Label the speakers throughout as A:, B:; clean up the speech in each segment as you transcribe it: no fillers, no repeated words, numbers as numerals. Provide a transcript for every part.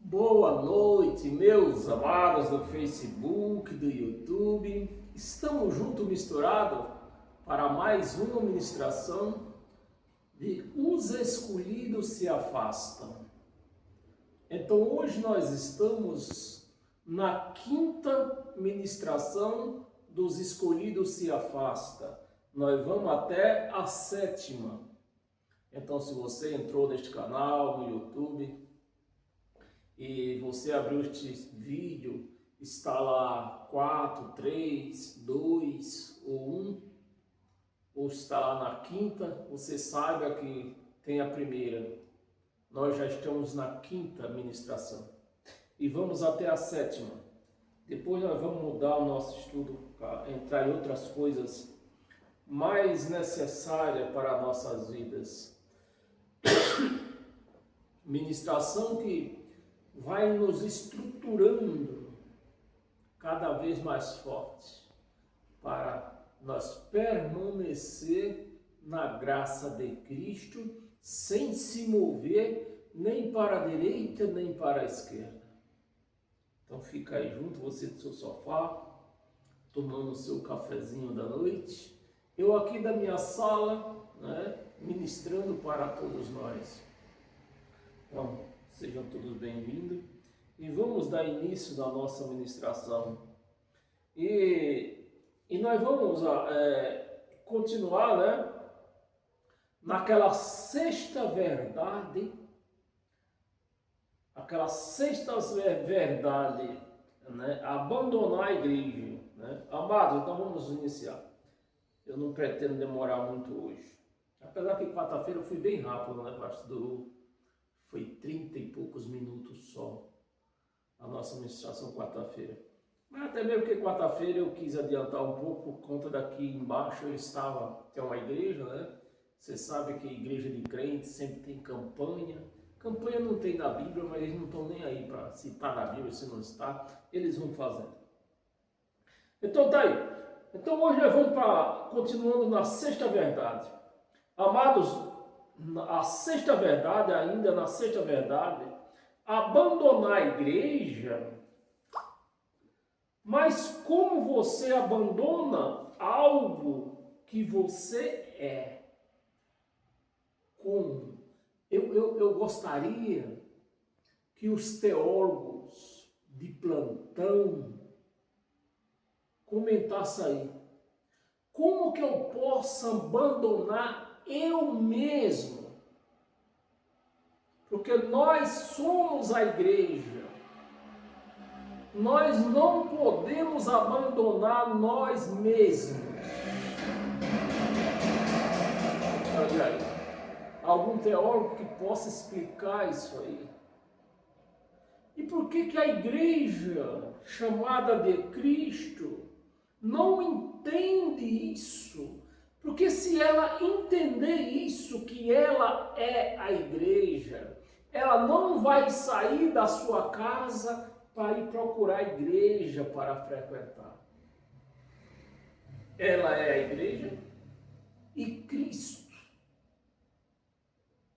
A: Boa noite, meus amados do Facebook, do YouTube. Estamos juntos misturados para mais uma ministração de Os Escolhidos se Afastam. Então hoje nós estamos na quinta ministração dos Escolhidos se Afasta. Nós vamos até a sétima. Então se você entrou neste canal no YouTube e você abriu este vídeo, está lá 4, 3, 2 ou 1, ou está lá na quinta, você saiba que tem a primeira. Nós já estamos na quinta ministração e vamos até a sétima. Depois nós vamos mudar o nosso estudo para entrar em outras coisas mais necessárias para nossas vidas. Ministração que vai nos estruturando cada vez mais forte para nós permanecer na graça de Cristo sem se mover nem para a direita nem para a esquerda. Então fica aí junto, você do seu sofá, tomando o seu cafezinho da noite, eu aqui da minha sala, ministrando para todos nós. Então, sejam todos bem-vindos e vamos dar início na nossa ministração. E nós vamos continuar, naquela sexta verdade, abandonar a igreja. Amados, então vamos iniciar. Eu não pretendo demorar muito hoje. Apesar que quarta-feira eu fui bem rápido, pastor? Foi 30 e poucos minutos só a nossa ministração quarta-feira. Mas até mesmo que quarta-feira eu quis adiantar um pouco por conta daqui embaixo tem uma igreja, Você sabe que a igreja de crentes sempre tem campanha. Campanha não tem na Bíblia, mas eles não estão nem aí para se está na Bíblia, se não está, eles vão fazendo. Então tá aí. Então hoje nós vamos continuando na sexta verdade. Amados, a sexta verdade, ainda na sexta verdade, abandonar a igreja, mas como você abandona algo que você é? Como? Eu gostaria que os teólogos de plantão comentassem aí. Como que eu posso abandonar eu mesmo? Porque nós somos a igreja. Nós não podemos abandonar nós mesmos. Algum teólogo que possa explicar isso aí? E por que a igreja chamada de Cristo não entende isso? Porque se ela entender isso, que ela é a igreja, ela não vai sair da sua casa para ir procurar a igreja para frequentar. Ela é a igreja e Cristo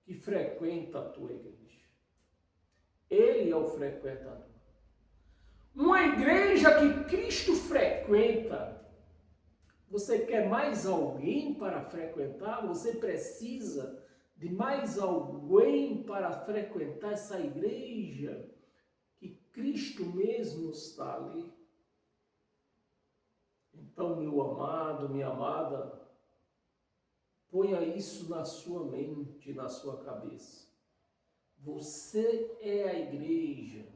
A: que frequenta a tua igreja. Ele é o frequentador. Uma igreja que Cristo frequenta. Você quer mais alguém para frequentar? Você precisa de mais alguém para frequentar essa igreja que Cristo mesmo está ali? Então, meu amado, minha amada, ponha isso na sua mente, na sua cabeça. Você é a igreja.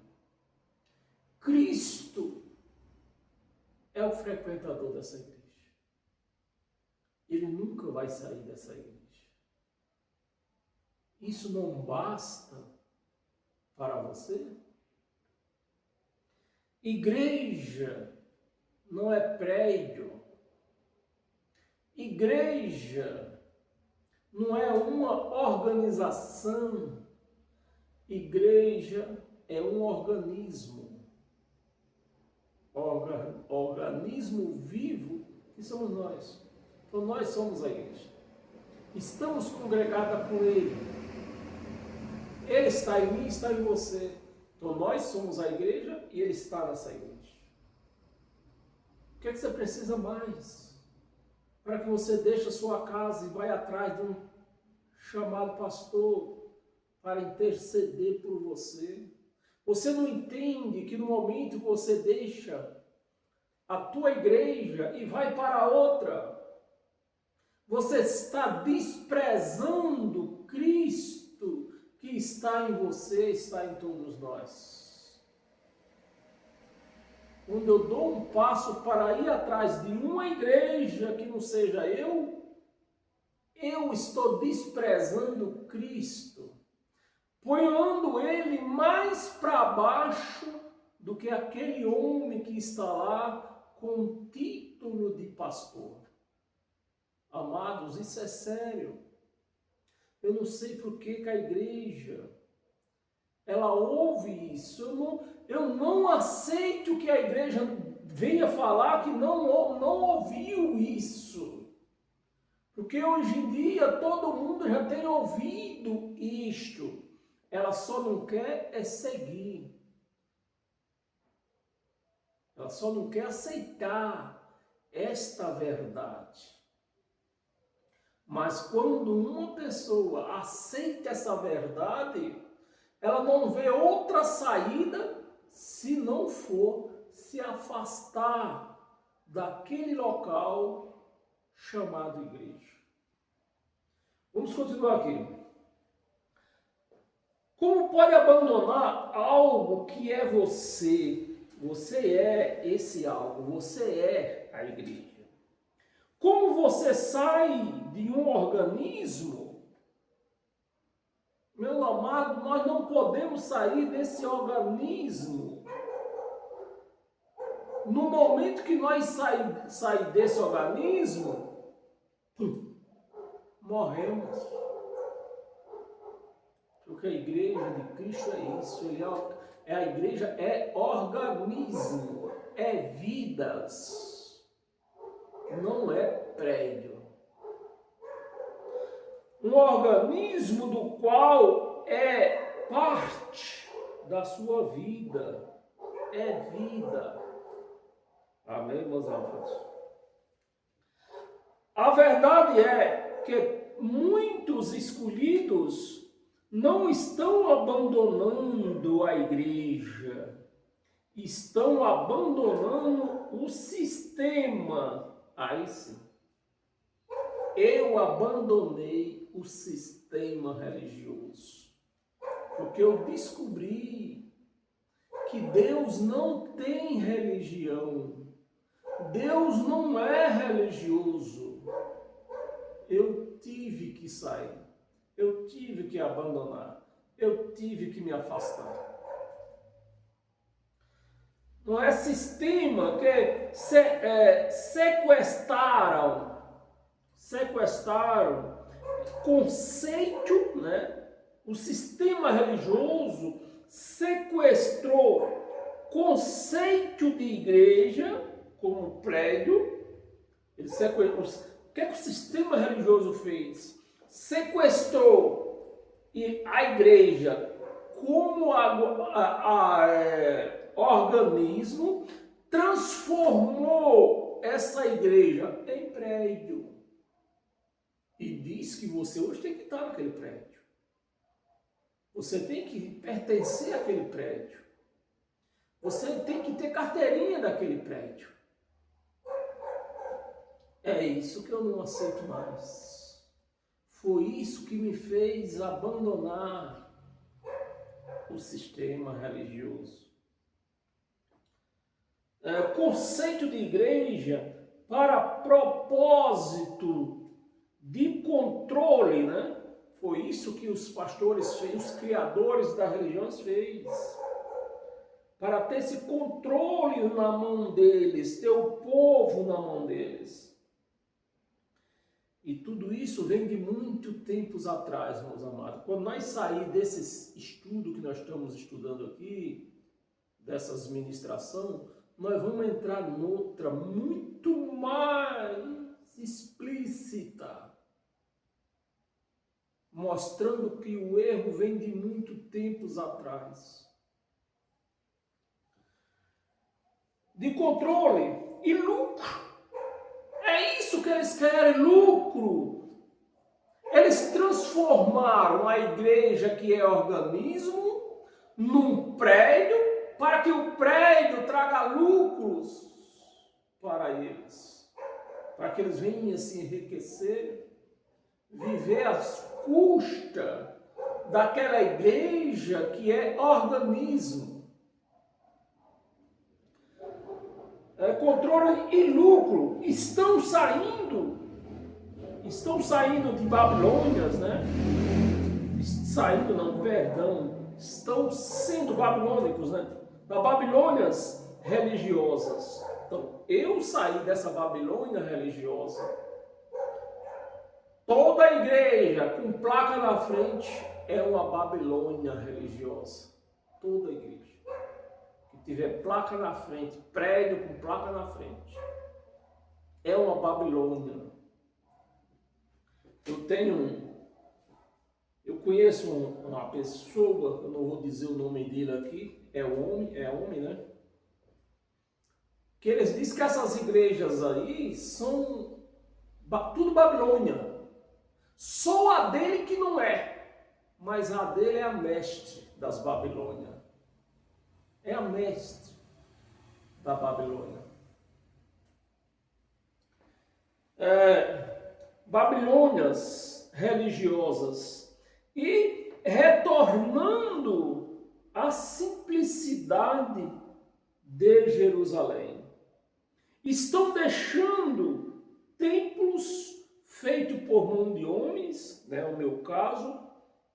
A: Cristo é o frequentador dessa igreja. Ele nunca vai sair dessa igreja. Isso não basta para você? Igreja não é prédio. Igreja não é uma organização. Igreja é um organismo. Organismo vivo que somos nós. Então nós somos a igreja. Estamos congregados com Ele. Ele está em mim, está em você. Então nós somos a igreja e ele está nessa igreja. O que é que você precisa mais? Para que você deixe a sua casa e vai atrás de um chamado pastor para interceder por você. Você não entende que no momento que você deixa a tua igreja e vai para outra, você está desprezando Cristo que está em você, está em todos nós. Quando eu dou um passo para ir atrás de uma igreja que não seja eu estou desprezando Cristo, pondo ele mais para baixo do que aquele homem que está lá com o título de pastor. Amados, isso é sério. Eu não sei por que a igreja, ela ouve isso. Eu não aceito que a igreja venha falar que não ouviu isso. Porque hoje em dia todo mundo já tem ouvido isto. Ela só não quer é seguir. Ela só não quer aceitar esta verdade. Mas quando uma pessoa aceita essa verdade, ela não vê outra saída se não for se afastar daquele local chamado igreja. Vamos continuar aqui. Como pode abandonar algo que é você? Você é esse algo, você é a igreja. Como você sai de um organismo, meu amado, nós não podemos sair desse organismo. No momento que nós sair desse organismo, morremos. Porque a igreja de Cristo é isso. A igreja é organismo, é vidas. Não é prédio. Um organismo do qual é parte da sua vida. É vida. Amém, meus amados? A verdade é que muitos escolhidos não estão abandonando a igreja. Estão abandonando o sistema. Aí sim, eu abandonei o sistema religioso, porque eu descobri que Deus não tem religião, Deus não é religioso. Eu tive que sair, eu tive que abandonar, eu tive que me afastar. Não é sistema que sequestraram conceito, né? O sistema religioso sequestrou conceito de igreja como prédio. O que é que o sistema religioso fez? Sequestrou a igreja como organismo, transformou essa igreja em prédio. E diz que você hoje tem que estar naquele prédio. Você tem que pertencer àquele prédio. Você tem que ter carteirinha daquele prédio. É isso que eu não aceito mais. Foi isso que me fez abandonar o sistema religioso. Conceito de igreja para propósito de controle, né? Foi isso que os pastores fez, os criadores das religiões fez. Para ter esse controle na mão deles, ter o povo na mão deles. E tudo isso vem de muito tempos atrás, meus amados. Quando nós sair desse estudo que nós estamos estudando aqui, dessas ministrações, nós vamos entrar noutra muito mais explícita, mostrando que o erro vem de muito tempos atrás. de controle e lucro. É isso que eles querem, lucro. Eles transformaram a igreja, que é organismo, num prédio, para que o prédio traga lucros para eles. Para que eles venham se enriquecer, viver às custas daquela igreja que é organismo. Controle e lucro estão saindo de Babilônias, né? Estão sendo babilônicos, né? Da Babilônias religiosas. Então, eu saí dessa Babilônia religiosa. Toda igreja com placa na frente é uma Babilônia religiosa. Toda igreja que tiver placa na frente, prédio com placa na frente, é uma Babilônia. Eu conheço uma pessoa, eu não vou dizer o nome dele aqui, é homem, né? Que eles dizem que essas igrejas aí são tudo Babilônia. Só a dele que não é, mas a dele é a mestre das Babilônias. É a mestre da Babilônia. Babilônias religiosas e retornando à simplicidade de Jerusalém. Estão deixando templos feitos por mão de homens, né? O meu caso,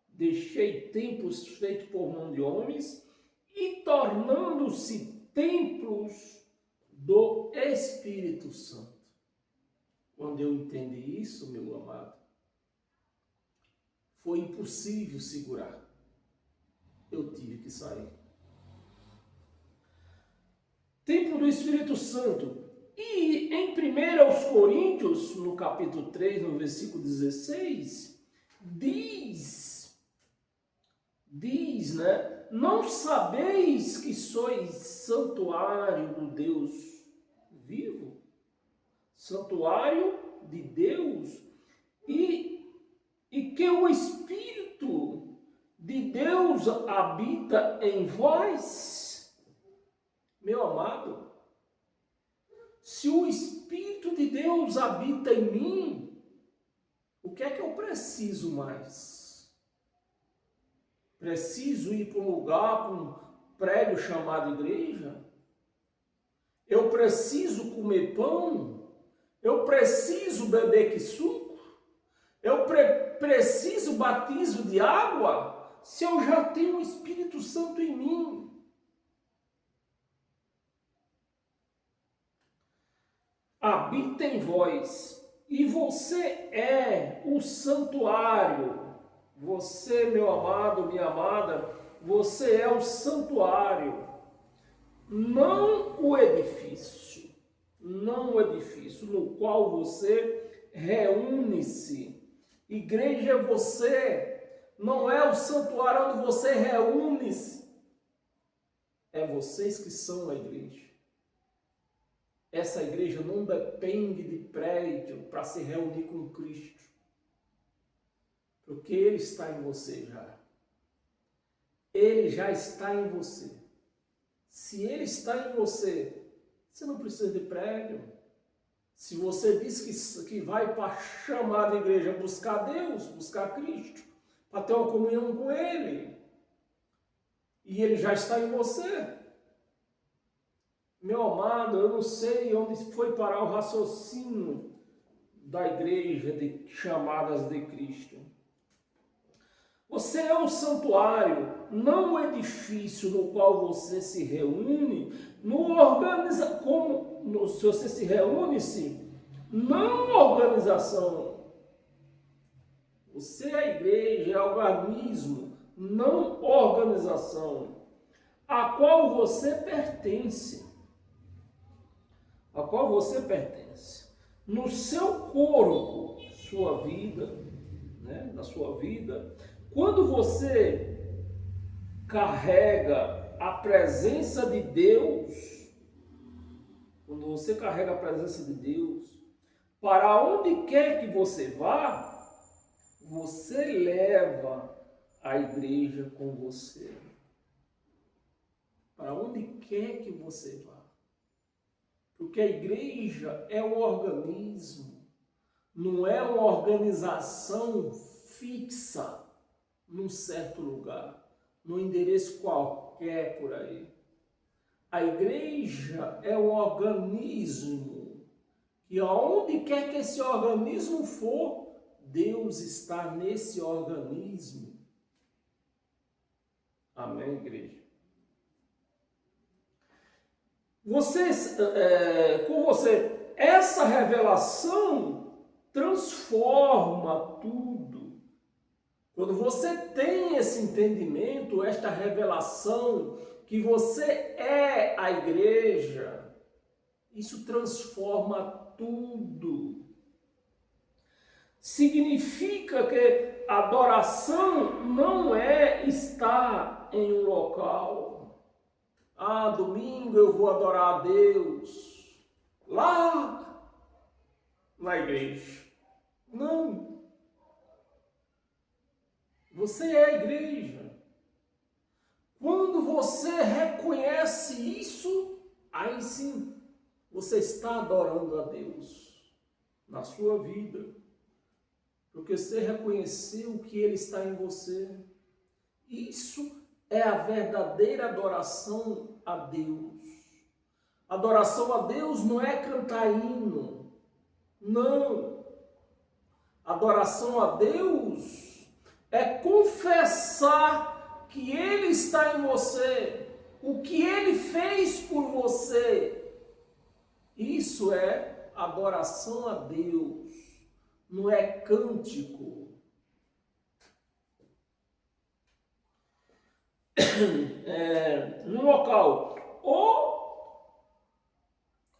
A: deixei templos feitos por mão de homens e tornando-se templos do Espírito Santo. Quando eu entendi isso, meu amado, foi impossível segurar. Eu tive que sair. Templo do Espírito Santo. E em 1 Coríntios, no capítulo 3, no versículo 16, diz, né? Não sabeis que sois santuário do Deus vivo? Santuário de Deus, e que o Espírito de Deus habita em vós? Meu amado, se o Espírito de Deus habita em mim, o que é que eu preciso mais? Preciso ir para um lugar, para um prédio chamado igreja? Eu preciso comer pão? Eu preciso beber que suco? Eu preciso batismo de água? Se eu já tenho o Espírito Santo em mim? Habita em vós, e você é o santuário. Você, meu amado, minha amada, você é o santuário, não o edifício, no qual você reúne-se. Igreja é você, não é o santuário onde você reúne-se, é vocês que são a igreja. Essa igreja não depende de prédio para se reunir com Cristo, porque Ele está em você já. Ele já está em você. Se Ele está em você, você não precisa de prédio. Se você diz que vai para a chamada igreja buscar Deus, buscar Cristo, para ter uma comunhão com Ele, e Ele já está em você. Meu amado, eu não sei onde foi parar o raciocínio da igreja de chamadas de Cristo. Você é o santuário, não o edifício no qual você se reúne, se você se reúne-se, não organização. Você é a igreja, é o organismo, não organização, a qual você pertence. A qual você pertence. No seu corpo, sua vida, né? Na sua vida, quando você carrega a presença de Deus, quando você carrega a presença de Deus, para onde quer que você vá, você leva a igreja com você. Para onde quer que você vá. Porque a igreja é um organismo, não é uma organização fixa num certo lugar, num endereço qualquer por aí. A igreja é um organismo e aonde quer que esse organismo for, Deus está nesse organismo. Amém, igreja? Essa revelação transforma tudo. Quando você tem esse entendimento, esta revelação, que você é a igreja, isso transforma tudo. Significa que adoração não é estar em um local. Ah, domingo eu vou adorar a Deus lá na igreja. Não. Você é a igreja. Quando você reconhece isso, aí sim você está adorando a Deus na sua vida. Porque você reconheceu que Ele está em você. Isso é a verdadeira adoração a Deus. Adoração a Deus não é cantar hino. Não. Adoração a Deus é confessar que Ele está em você. O que Ele fez por você. Isso é adoração a Deus. Não é cântico. No local,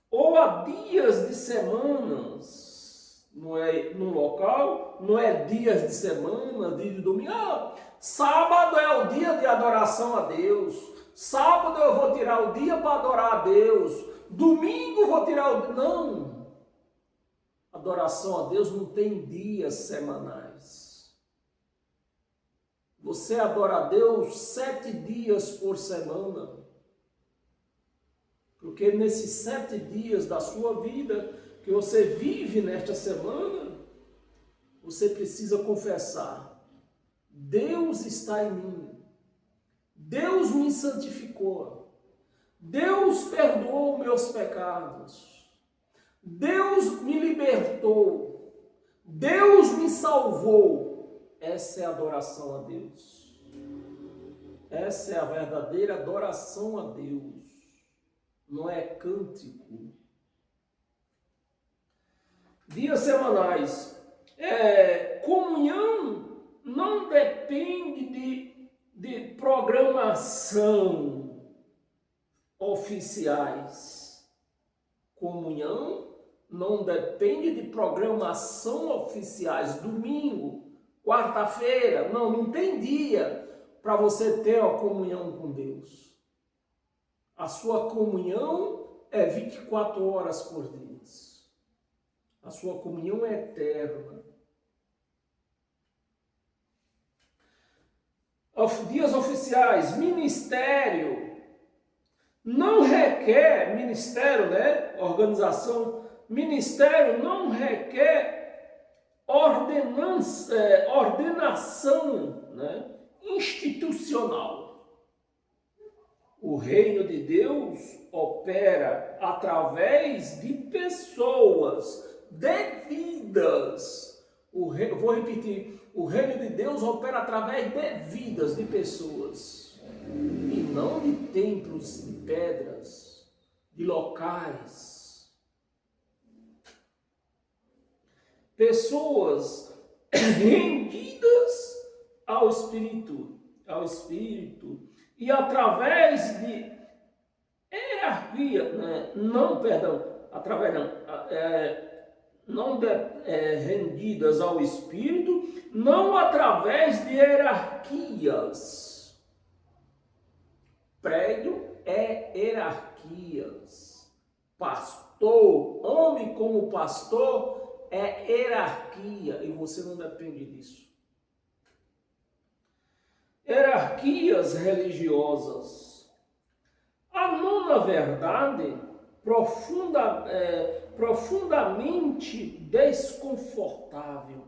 A: ou há dias de semanas, não é no local, não é dias de semana, dia de domingo. Sábado é o dia de adoração a Deus. Sábado eu vou tirar o dia para adorar a Deus. Domingo eu vou tirar o dia. Não. Adoração a Deus não tem dias semanais. Você adora a Deus 7 dias por semana. Porque nesses 7 dias da sua vida que você vive nesta semana, você precisa confessar: Deus está em mim. Deus me santificou. Deus perdoou meus pecados. Deus me libertou. Deus me salvou. Essa é a adoração a Deus. Essa é a verdadeira adoração a Deus. Não é cântico. Dias semanais. Comunhão não depende de programação oficiais. Comunhão não depende de programação oficiais. Domingo, quarta-feira, não tem dia para você ter a comunhão com Deus. A sua comunhão é 24 horas por dia. A sua comunhão é eterna. Dias oficiais, ministério, não requer, ministério, né? Organização, ministério não requer ordenação, né? Institucional. O reino de Deus opera através de pessoas devidas. Vou repetir. O reino de Deus opera através de vidas de pessoas. E não de templos, de pedras, de locais. Pessoas rendidas ao Espírito. E através de hierarquia, né? Rendidas ao Espírito, não através de hierarquias. Prédio é hierarquias. pastor, homem como pastor, é hierarquia e você não depende disso. Hierarquias religiosas. A nona verdade, profundamente desconfortável.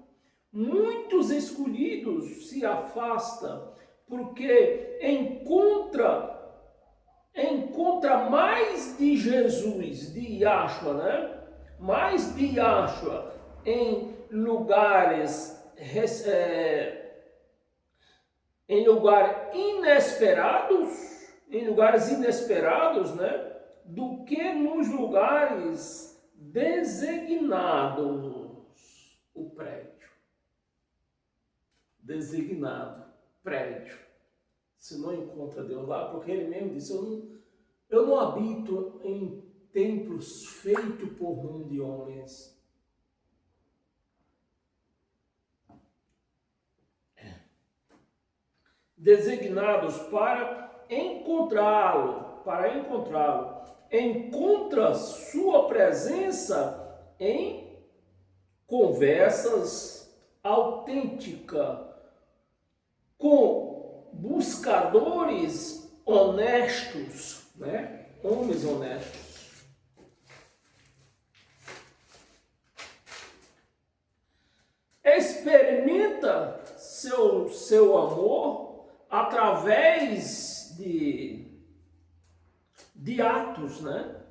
A: Muitos escolhidos se afastam porque encontra mais de Jesus, de Yahshua, né? Mais de Yahshua em lugares inesperados, né? Do que nos lugares designados. O prédio. Designado. Prédio. Você não encontra Deus lá, porque ele mesmo disse, eu não habito em templos feitos por mão de homens. Designados para encontrá-lo, encontra sua presença em conversas autênticas com buscadores honestos, né? Homens honestos. Experimenta seu amor através de atos, né?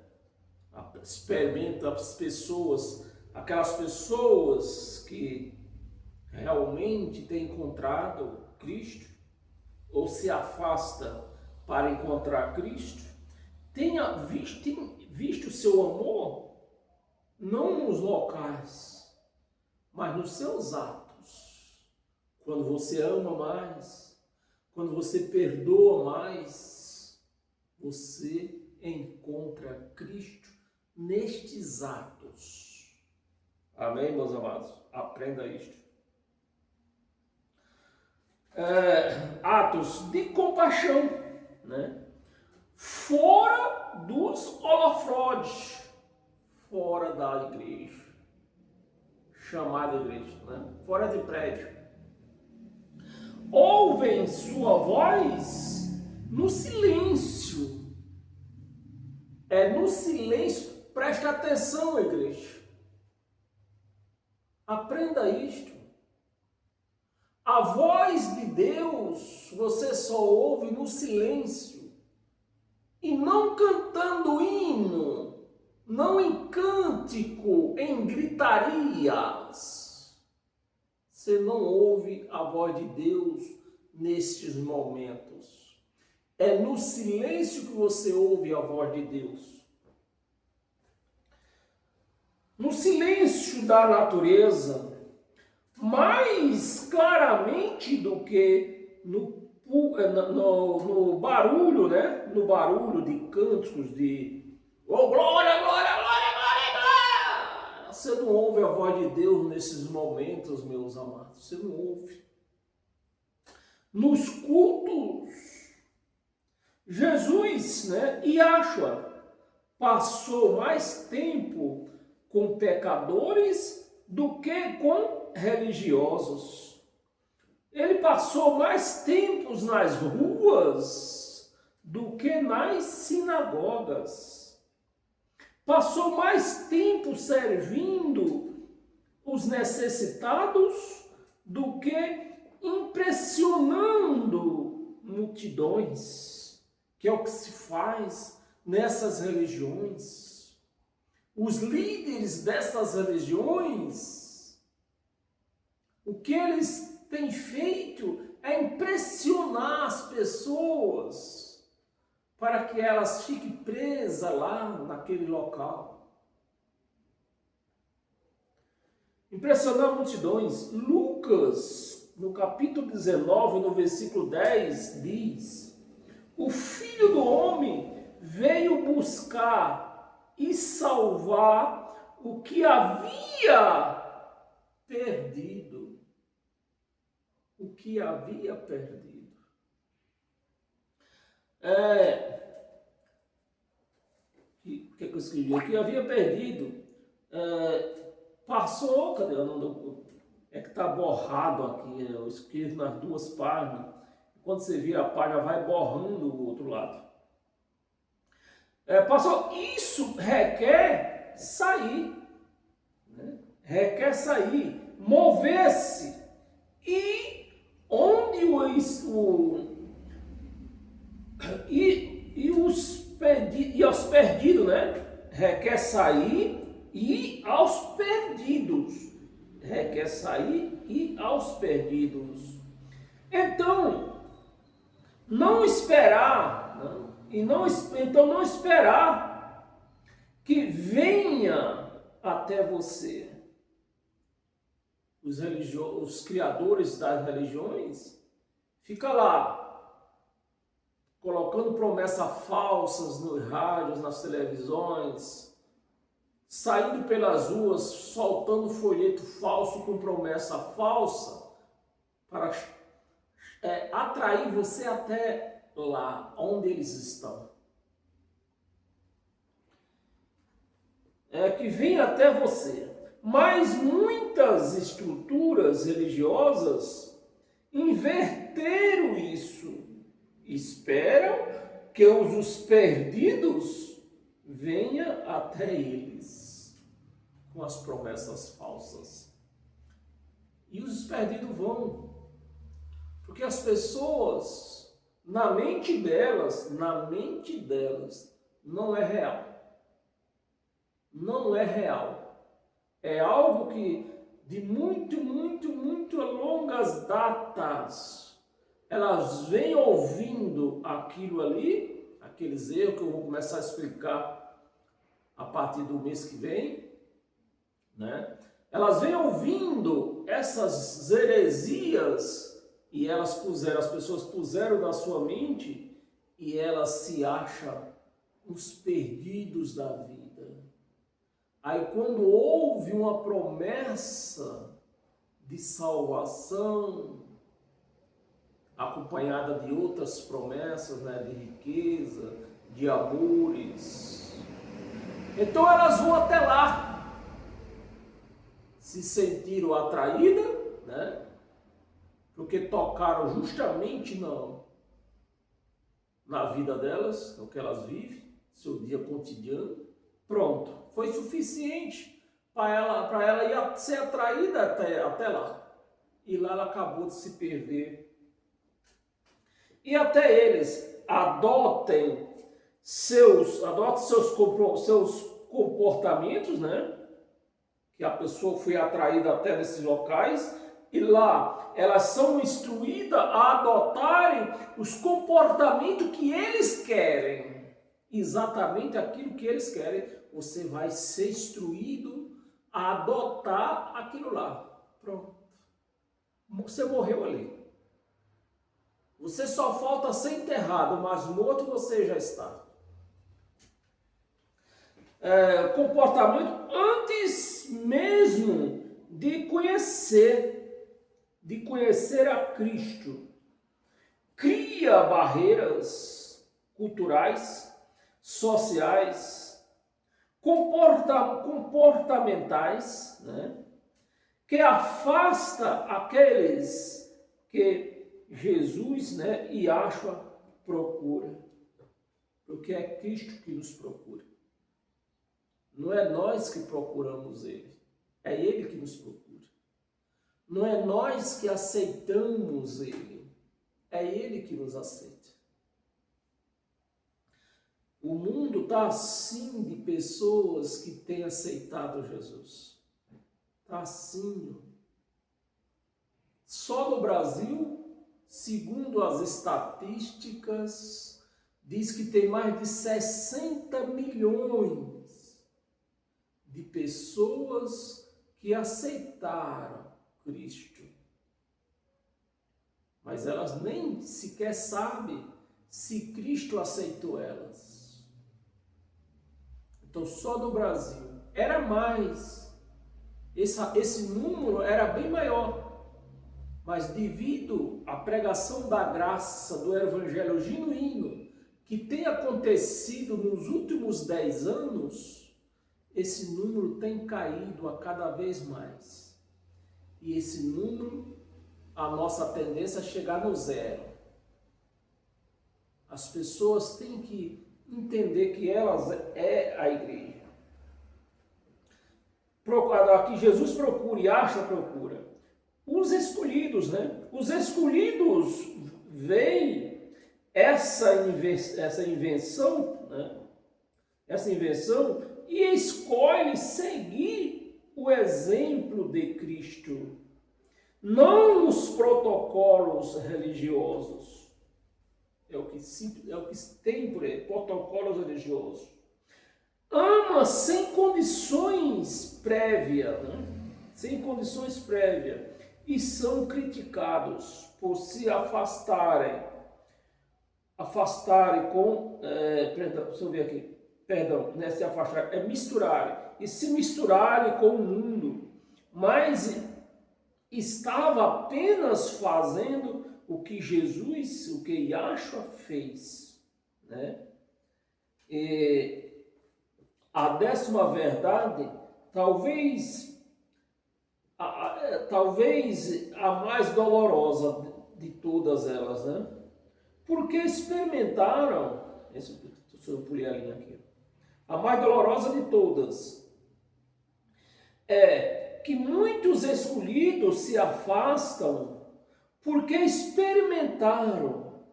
A: Experimenta aquelas pessoas que realmente têm encontrado Cristo ou se afasta para encontrar Cristo, tenha visto o seu amor não nos locais, mas nos seus atos. Quando você ama mais, quando você perdoa mais, você encontra Cristo nestes atos. Amém, meus amados? Aprenda isto. Atos de compaixão, né? Fora dos holofotes, fora da igreja, chamada igreja, né? Fora de prédio. Ouvem sua voz no silêncio. É no silêncio. Presta atenção, igreja. Aprenda isto. A voz de Deus você só ouve no silêncio. E não cantando hino, não em cântico, em gritarias. Você não ouve a voz de Deus nestes momentos. É no silêncio que você ouve a voz de Deus. No silêncio da natureza, mais claramente do que no barulho, né? No barulho de cânticos de oh, glória, glória, glória, glória, glória. Você não ouve a voz de Deus nesses momentos, meus amados. Você não ouve. Nos cultos, Jesus, né? Yahshua passou mais tempo com pecadores do que com religiosos. Ele passou mais tempos nas ruas do que nas sinagogas. Passou mais tempo servindo os necessitados do que impressionando multidões, que é o que se faz nessas religiões. Os líderes dessas religiões, o que eles têm feito é impressionar as pessoas para que elas fiquem presas lá naquele local. Impressionar multidões. Lucas, no capítulo 19, no versículo 10, diz: o Filho do Homem veio buscar e salvar o que havia perdido. O que havia perdido. que eu escrevi aqui, havia perdido, passou, cadê? É que está borrado aqui, eu escrevo nas duas páginas, quando você vira a página vai borrando o outro lado. Passou, isso requer sair, né? Requer sair, mover-se, e onde aos perdidos, né? Requer sair e aos perdidos. Requer sair e aos perdidos. Então, não esperar, não esperar que venha até você. Os criadores das religiões ficam lá colocando promessas falsas nos rádios, nas televisões, saindo pelas ruas, soltando folheto falso com promessa falsa para atrair você até lá onde eles estão. Que vem até você. Mas muitas estruturas religiosas inverteram isso. Esperam que os perdidos venham até eles com as promessas falsas. E os perdidos vão. Porque as pessoas, na mente delas, não é real. Não é real. É algo que de muito longas datas elas vêm ouvindo aquilo ali, aqueles erros que eu vou começar a explicar a partir do mês que vem, né? Elas vêm ouvindo essas heresias e as pessoas puseram na sua mente e elas se acham os perdidos da vida. Aí quando houve uma promessa de salvação, acompanhada de outras promessas, né, de riqueza, de amores, então elas vão até lá, se sentiram atraídas, né, porque tocaram justamente na vida delas, no que elas vivem, seu dia cotidiano. Pronto, foi suficiente para ela ir ser atraída até lá. E lá ela acabou de se perder. E até eles adotem seus comportamentos, né? Que a pessoa foi atraída até nesses locais. E lá elas são instruídas a adotarem os comportamentos que eles querem. Exatamente aquilo que eles querem. Você vai ser instruído a adotar aquilo lá. Pronto. Você morreu ali. Você só falta ser enterrado, mas morto você já está. Comportamento antes mesmo de conhecer a Cristo. Cria barreiras culturais, sociais, comportamentais, né, que afasta aqueles que Jesus, né, e Yahshua procura, porque é Cristo que nos procura. Não é nós que procuramos Ele, é Ele que nos procura. Não é nós que aceitamos Ele, é Ele que nos aceita. O mundo está assim de pessoas que têm aceitado Jesus. Está assim. Só no Brasil, segundo as estatísticas, diz que tem mais de 60 milhões de pessoas que aceitaram Cristo. Mas elas nem sequer sabem se Cristo aceitou elas. Então, só no Brasil. Era mais. Esse número era bem maior. Mas devido à pregação da graça, do evangelho genuíno, que tem acontecido nos últimos 10 anos, esse número tem caído a cada vez mais. E esse número, a nossa tendência é chegar no zero. As pessoas têm que entender que elas é a igreja. Aqui Jesus procura e acha procura. Os escolhidos, né? Os escolhidos veem essa invenção, né? Essa invenção e escolhe seguir o exemplo de Cristo, não os protocolos religiosos. É o que tem por aí, protocolos religiosos. Ama sem condições prévias, né? Sem condições prévias, e são criticados por se afastarem com, deixa eu ver aqui, não é se afastar, é misturarem, e se misturarem com o mundo, mas estava apenas fazendo o que Jesus, o que Yahshua fez, né? E a 10ª verdade, talvez a mais dolorosa de todas elas, né? Porque experimentaram, deixa eu pular a linha aqui, a mais dolorosa de todas é que muitos escolhidos se afastam porque experimentaram,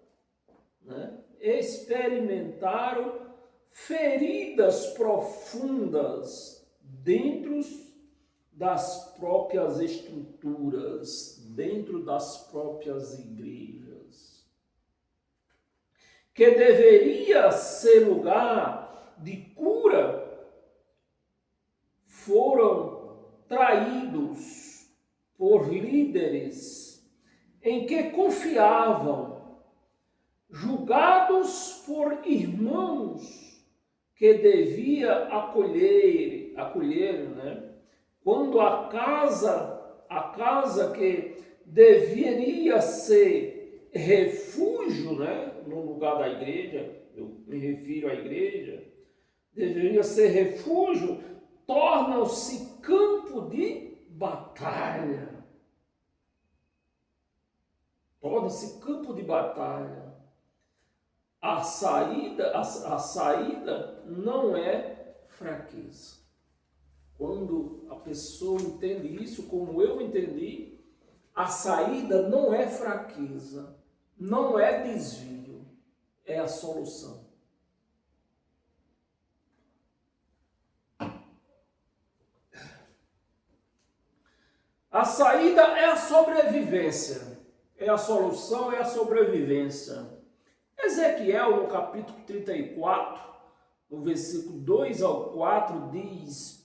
A: né? Experimentaram feridas profundas dentro das próprias estruturas, dentro das próprias igrejas, que deveria ser lugar de cura, foram traídos por líderes em que confiavam, julgados por irmãos que devia acolher, né? Quando a casa que deveria ser refúgio, né? No lugar da igreja, eu me refiro à igreja, deveria ser refúgio, torna-se campo de batalha. Torna-se campo de batalha. A saída não é fraqueza. Quando a pessoa entende isso, como eu entendi, a saída não é fraqueza, não é desvio, é a solução. A saída é a sobrevivência, é a solução, é a sobrevivência. Ezequiel, no capítulo 34, no versículo 2 ao 4, diz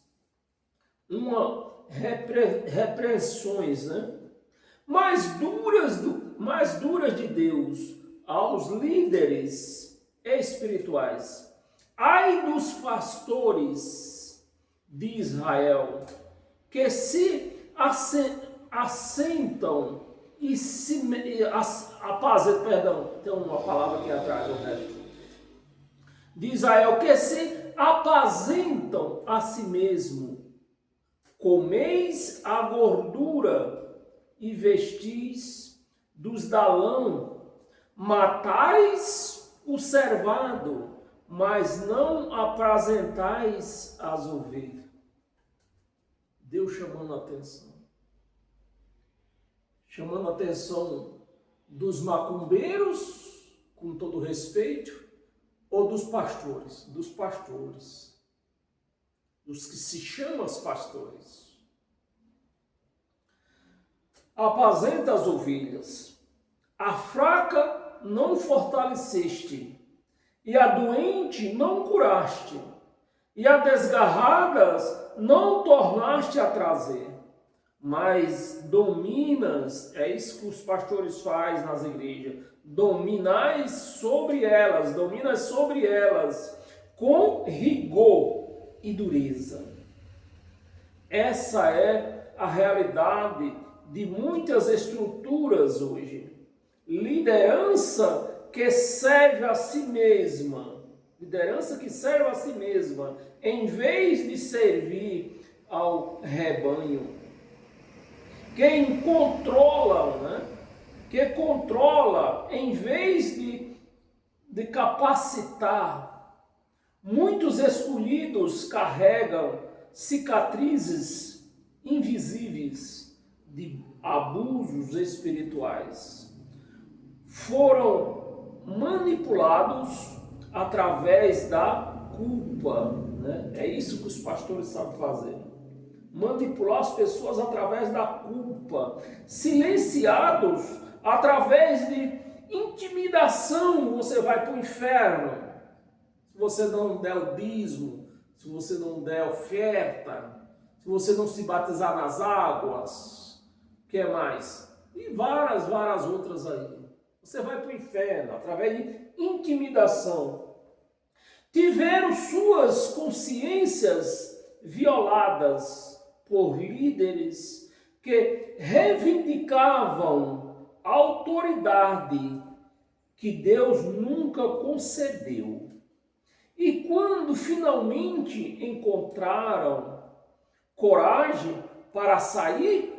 A: repreensões, né? mais duras de Deus aos líderes espirituais. Ai dos pastores de Israel, que se assentam e se apazentam, perdão, tem uma palavra aqui atrás, o resto. De Israel, que se apazentam a si mesmo, comeis a gordura e vestis dos dalão, matais o cervado, mas não apresentais as ovelhas. Deus chamando a atenção. Chamando a atenção dos macumbeiros, com todo respeito, ou dos pastores? Dos pastores. Dos que se chamam os pastores. Apasenta as ovelhas. A fraca não fortaleceste, e a doente não curaste, e a desgarradas não tornaste a trazer. Mas dominas, é isso que os pastores fazem nas igrejas, dominas sobre elas com rigor e dureza. Essa é a realidade de muitas estruturas hoje. Liderança que serve a si mesma, em vez de servir ao rebanho. Quem controla, né? Que controla em vez de capacitar. Muitos escolhidos carregam cicatrizes invisíveis de abusos espirituais. Foram manipulados através da culpa, né? É isso que os pastores sabem fazer. Manipular as pessoas através da culpa. Silenciados através de intimidação. Você vai para o inferno. Se você não der o dízimo, se você não der oferta, se você não se batizar nas águas, o que mais? E várias outras aí. Você vai para o inferno através de intimidação. Tiveram suas consciências violadas por líderes que reivindicavam autoridade que Deus nunca concedeu. E quando finalmente encontraram coragem para sair,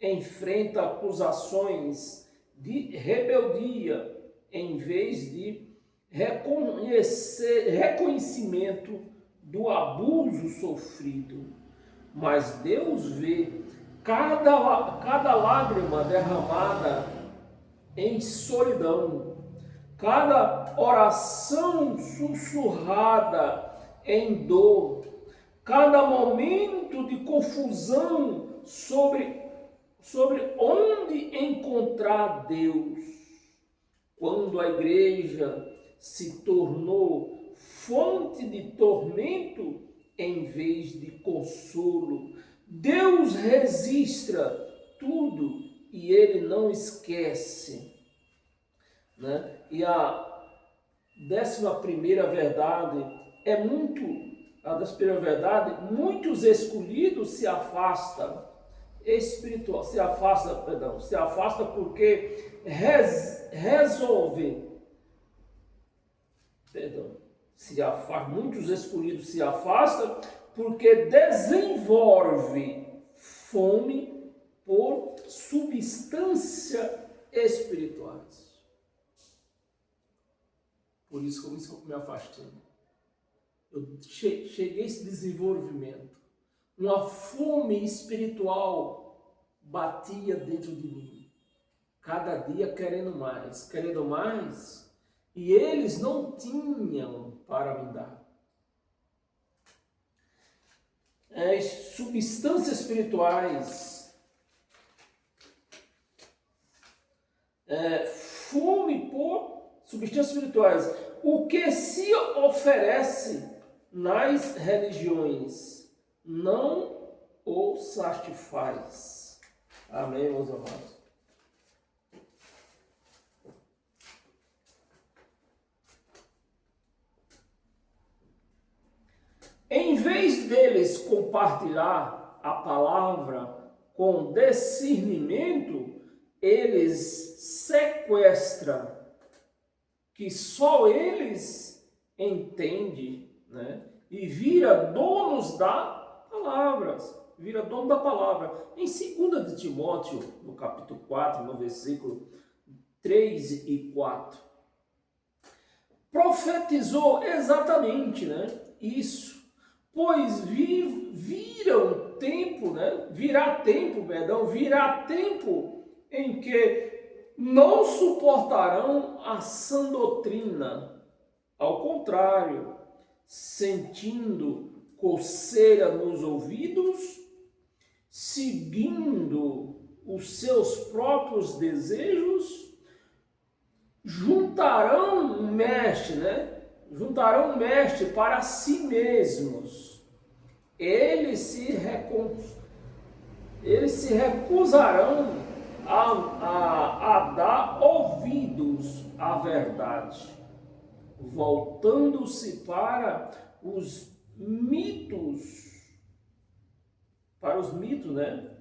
A: enfrenta acusações de rebeldia, em vez de reconhecimento do abuso sofrido. Mas Deus vê cada lágrima derramada em solidão, cada oração sussurrada em dor, cada momento de confusão sobre onde encontrar Deus. Quando a igreja se tornou fonte de tormento em vez de consolo, Deus registra tudo e Ele não esquece, né? E a 11ª verdade muitos escolhidos se afastam porque muitos escolhidos se afastam porque desenvolve fome por substância espirituais. Por isso que eu me afastei. Eu cheguei a esse desenvolvimento. Uma fome espiritual batia dentro de mim. Cada dia querendo mais. E eles não tinham para me dar. Substâncias espirituais. Fome por substâncias espirituais. O que se oferece nas religiões não o satisfaz. Amém, meus amados? Em vez deles compartilhar a palavra com discernimento, eles sequestram, que só eles entendem, né? E vira donos da palavra. Em 2 de Timóteo, no capítulo 4, no versículo 3 e 4, profetizou exatamente, né, isso. Pois virá tempo em que não suportarão a sã doutrina. Ao contrário, sentindo coceira nos ouvidos, seguindo os seus próprios desejos, juntarão um mestre para si mesmos. Eles se recusarão a dar ouvidos à verdade, voltando-se para os mitos, né?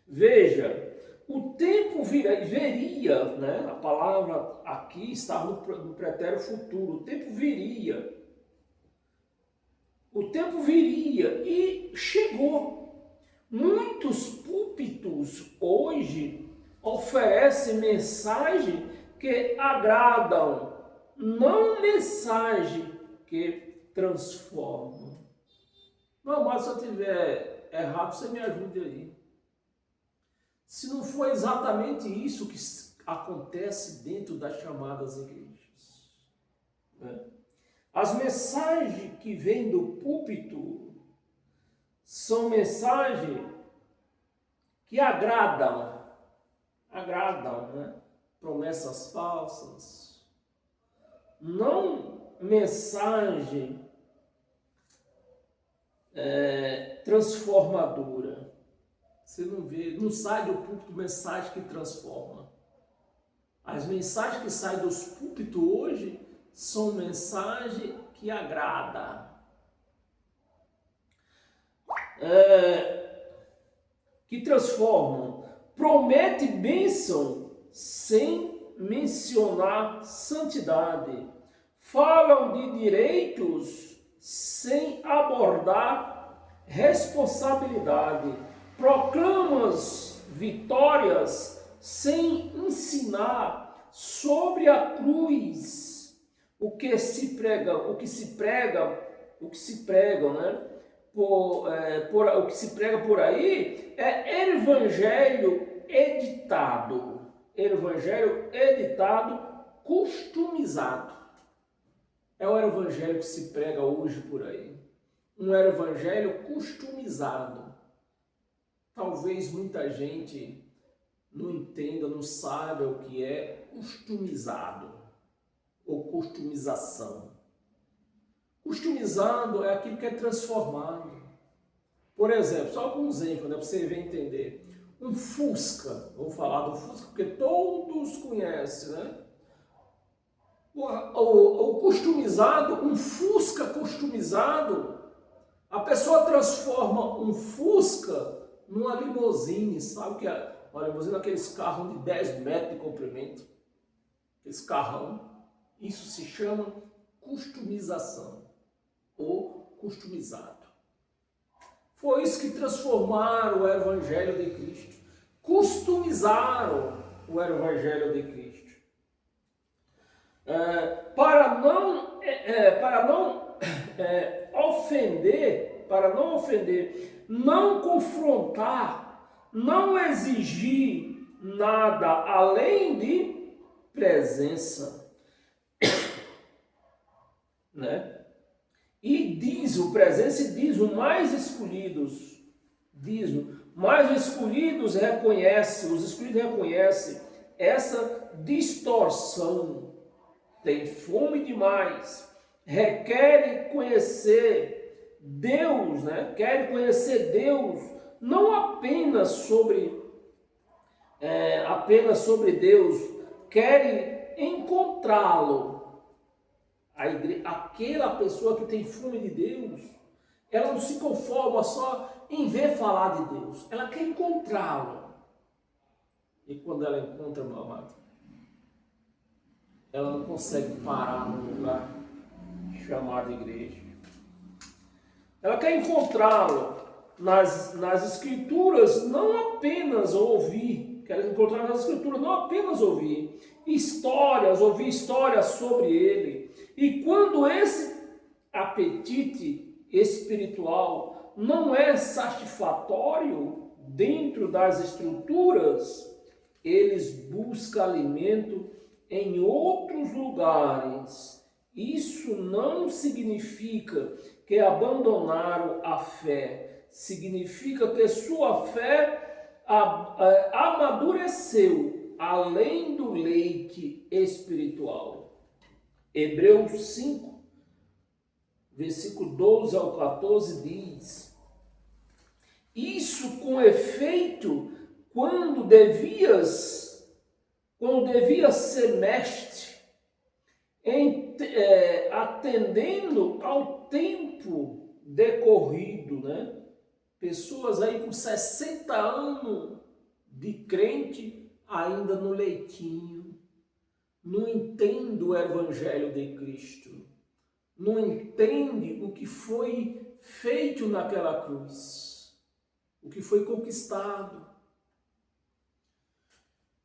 A: Veja, o tempo viria, né? A palavra aqui está no pretérito futuro, o tempo viria. O tempo viria e chegou. Muitos púlpitos hoje oferecem mensagem que agradam, não mensagem que transformam. Não, mas se eu tiver errado, você me ajude aí. Se não for exatamente isso que acontece dentro das chamadas igrejas, né? As mensagens que vêm do púlpito são mensagens que agradam, né? Promessas falsas, não mensagem transformadora. Você não vê, não sai do púlpito mensagem que transforma. As mensagens que saem dos púlpitos hoje são mensagens que agradam, que transformam, promete bênção sem mencionar santidade, falam de direitos sem abordar responsabilidade, proclamas vitórias sem ensinar sobre a cruz o que se prega, né? O que se prega por aí é evangelho editado, customizado. É o evangelho que se prega hoje por aí. Um evangelho customizado. Talvez muita gente não entenda, não saiba o que é customizado ou customização. Customizado é aquilo que é transformado. Por exemplo, só algum exemplo, né, para você ver entender. Um Fusca, vou falar do Fusca porque todos conhecem, né? O customizado, um Fusca customizado, a pessoa transforma um Fusca numa limousine, sabe que uma limousine é aqueles carros de 10 metros de comprimento, aqueles carrão, isso se chama customização ou customizado. Foi isso que transformaram o Evangelho de Cristo, customizaram o Evangelho de Cristo. Para não ofender, não confrontar, não exigir nada além de presença, né? E diz o mais escolhidos os escolhidos reconhecem essa distorção, tem fome demais, requerem conhecer Deus, né? Querem conhecer Deus não apenas sobre Deus, querem encontrá-lo. Aquela pessoa que tem fome de Deus, ela não se conforma só em ver falar de Deus, ela quer encontrá-lo. E quando ela encontra, meu amado, ela não consegue parar no lugar chamado igreja. Ela quer encontrá-lo nas Escrituras, não apenas ouvir, ouvir histórias sobre ele. E quando esse apetite espiritual não é satisfatório dentro das estruturas, eles buscam alimento em outros lugares. Isso não significa que abandonaram a fé, significa que sua fé amadureceu além do leite espiritual. Hebreus 5, versículo 12 ao 14 diz: isso com efeito, quando devias ser mestre, atendendo ao tempo decorrido, né? Pessoas aí com 60 anos de crente ainda no leitinho, não entende o Evangelho de Cristo, não entende o que foi feito naquela cruz, o que foi conquistado.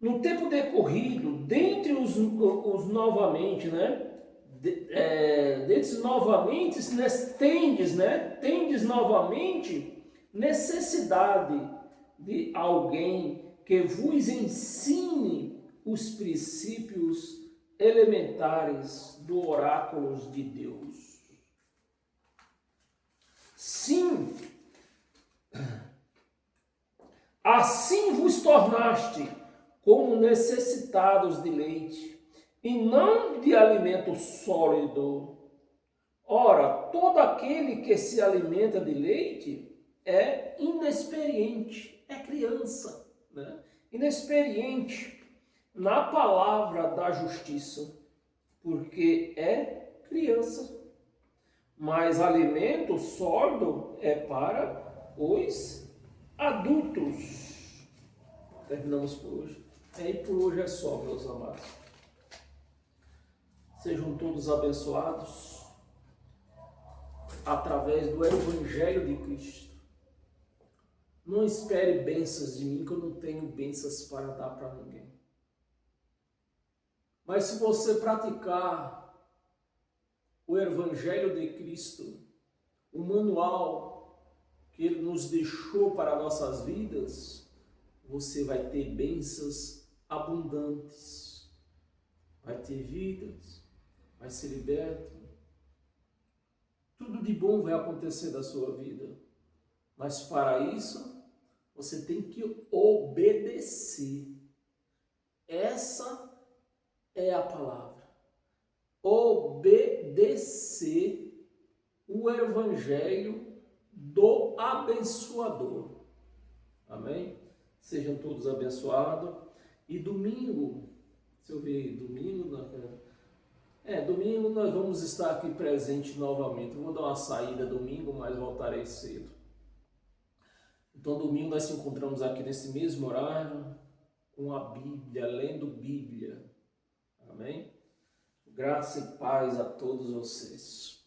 A: No tempo decorrido, dentre os novamente, desses novamente, tendes novamente necessidade de alguém que vos ensine os princípios elementares do oráculos de Deus. Sim, assim vos tornaste como necessitados de leite, e não de alimento sólido. Ora, todo aquele que se alimenta de leite é inexperiente, é criança, inexperiente na palavra da justiça, porque é criança. Mas alimento sólido é para os adultos. Terminamos por hoje. E por hoje é só, meus amados. Sejam todos abençoados através do Evangelho de Cristo. Não espere bênçãos de mim, que eu não tenho bênçãos para dar para ninguém. Mas se você praticar o Evangelho de Cristo, o manual que Ele nos deixou para nossas vidas, você vai ter bênçãos abundantes, vai ter vidas, vai ser liberto. Tudo de bom vai acontecer da sua vida. Mas para isso, você tem que obedecer. Essa é a palavra. Obedecer o Evangelho do abençoador. Amém? Sejam todos abençoados. E domingo, domingo nós vamos estar aqui presente novamente. Eu vou dar uma saída domingo, mas voltarei cedo. Então domingo nós nos encontramos aqui nesse mesmo horário, com a Bíblia, lendo Bíblia. Amém? Graça e paz a todos vocês.